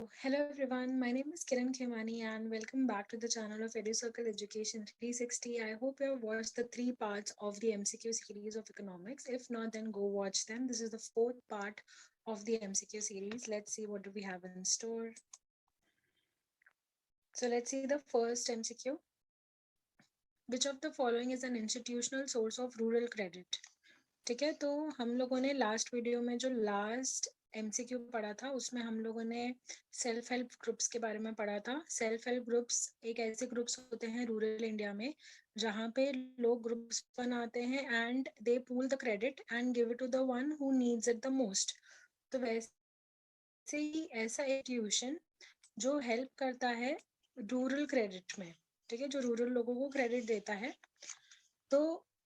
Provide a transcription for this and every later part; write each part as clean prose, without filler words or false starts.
Hello everyone, my name is Kiran Khemani and welcome back to the channel of EduCircle Education 360. I hope you have watched the three parts of the MCQ series of economics. If not, then go watch them. This is the fourth part of the MCQ series. Let's see what do we have in store. So let's see the first MCQ. Which of the following is an institutional source of rural credit? ठीक है, तो हम लोगों ने last video में जो last MCQ पढ़ा था उसमें हम लोगों ने सेल्फ हेल्प ग्रुप्स के बारे में पढ़ा था. सेल्फ हेल्प ग्रुप्स एक ऐसे ग्रुप्स होते हैं रूरल इंडिया में जहाँ पे लोग ग्रुप्स बनाते हैं and they pool the credit and give it to the one who needs it the most. तो वैसे ही ऐसा इंस्टीट्यूशन जो हेल्प करता है रूरल क्रेडिट में, ठीक है, जो रूरल लोगों को क्रेडिट देता है, तो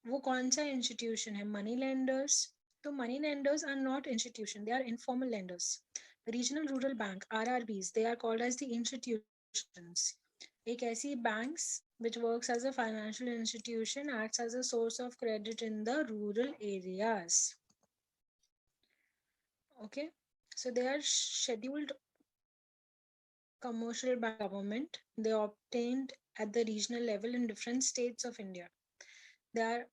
वो कौन सा इंस्टीट्यूशन है? Money lenders. तो money lenders are not institution, they are informal lenders. Regional rural bank RRBs, they are called as the institutions. एक ऐसी banks which works as a financial institution, acts as a source of credit in the rural areas. Okay, so they are scheduled commercial by government. They are obtained at the regional level in different states of India. Their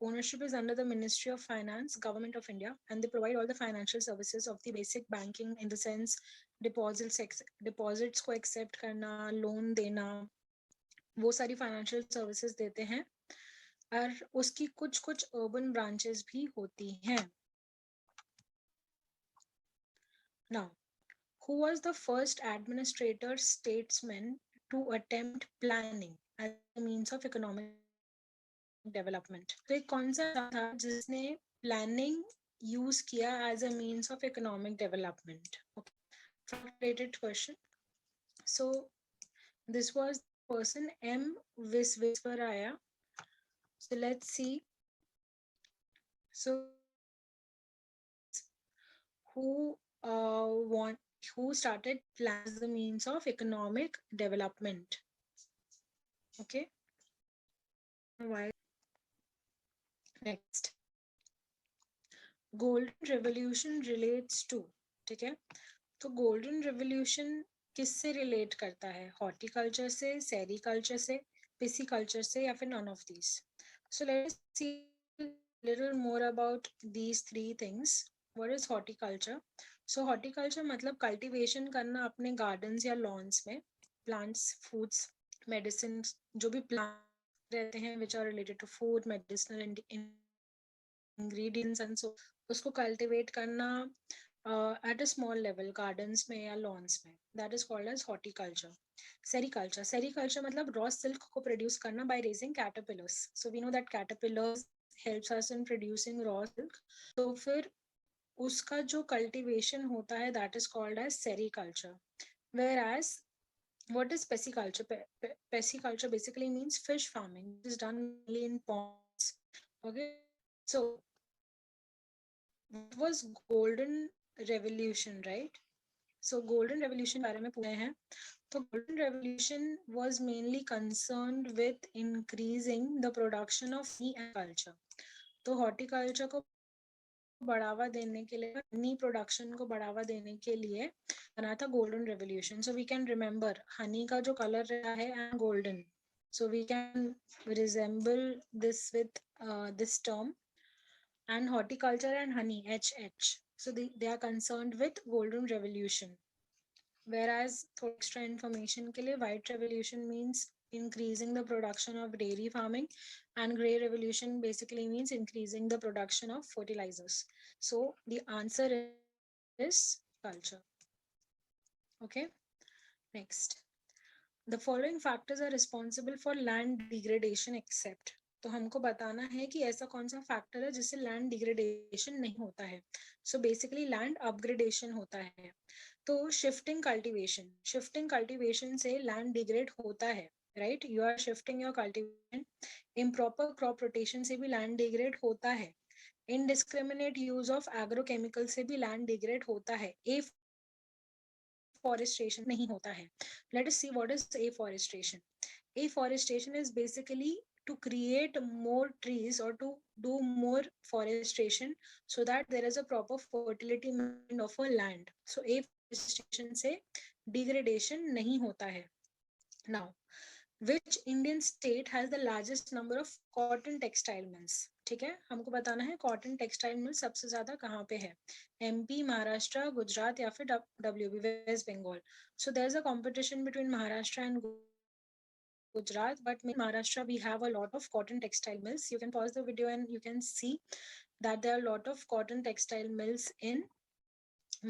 ownership is under the Ministry of Finance, Government of India, and they provide all the financial services of the basic banking in the sense deposits को accept करना, loan देना, वो सारी financial services देते हैं. और उसकी कुछ कुछ urban branches भी होती हैं. Now, who was the first administrator statesman to attempt planning as a means of economic development? तो एक कौन सा था जिसने planning use किया as a means of economic development? Okay, fact related question. So this was the person M. Visvaraya. So let's see. So who want who started plan as the means of economic development? Okay. Why? Next, golden revolution relates to, ठीक है, तो golden revolution किससे relate करता है? horticulture से, sericulture से, pisciculture से, या फिर none of these? So let's see a little more about these three things. What is horticulture? So horticulture मतलब cultivation करना अपने gardens या lawns में, plants, foods, medicines, जो भी plants रहते हैं which are related to food, medicinal ingredients and so उसको cultivate करना at a small level gardens में या lawns में, that is called as horticulture. Sericulture मतलब raw silk को produce करना by raising caterpillars. So we know that caterpillars helps us in producing raw silk. तो फिर उसका जो cultivation होता है that is called as sericulture. Whereas what is pisciculture? Pisciculture basically means fish farming. It is done mainly in ponds. Okay, so what was golden revolution, right? So golden revolution बारे में पूछे हैं. तो golden revolution was mainly concerned with increasing the production of honey and culture. तो horticulture को बढ़ावा देने के लिए, honey production को बढ़ावा देने के लिए बना था golden revolution. So we can remember honey का जो color रहा है and golden. So we can resemble this with this term. And horticulture and honey, HH. So they are concerned with golden revolution. Whereas for extra information के लिए white revolution means increasing the production of dairy farming, and grey revolution basically means increasing the production of fertilizers. So the answer is culture. Okay, next, the following factors are responsible for land degradation except. तो हमको बताना है कि ऐसा कौन सा factor है जिससे लैंड डिग्रेडेशन नहीं होता है. सो बेसिकली लैंड अपग्रेडेशन होता है. तो शिफ्टिंग कल्टीवेशन से लैंड डिग्रेड होता है, right? You are shifting your cultivation. Improper crop rotation से भी लैंड डिग्रेड होता है. इनडिस्क्रिमिनेट यूज ऑफ एग्रोकेमिकल से भी लैंड डिग्रेड होता है. Afforestation नहीं होता है. Let us see what is afforestation. Afforestation is basically to create more trees or to do more forestation so that there is a proper fertility of a land. So deforestation से degradation नहीं होता है. Now, which Indian state has the largest number of cotton textile mills? ठीक है, हमको बताना है cotton textile mill सबसे ज्यादा कहाँ पे है. एमपी, महाराष्ट्र, गुजरात या फिर WB West Bengal. So there is a competition between Maharashtra and Gujarat, but in Maharashtra we have a lot of cotton textile mills. You can pause the video and you can see that there are a lot of cotton textile mills in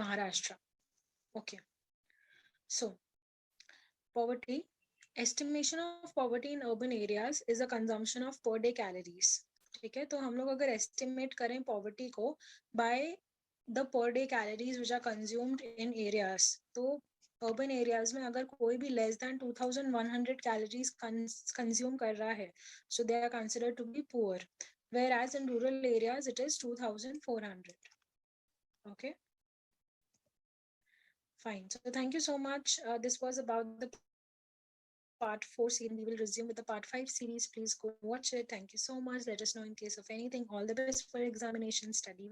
Maharashtra. Okay, so poverty. Estimation of poverty in urban areas is a consumption of per day calories. ठीक है, तो हम लोग अगर estimate करें poverty को by the per day calories which are consumed in areas, तो urban areas में अगर कोई भी लेस देन 2100 कैलोरीज कंज्यूम कर रहा है, so they are considered to be poor, whereas in rural areas it is 2400. Okay, fine. So thank you so much. This was about the part 4 series. We will resume with the part 5 series. Please go watch it. Thank you so much. Let us know in case of anything. All the best for examination. Study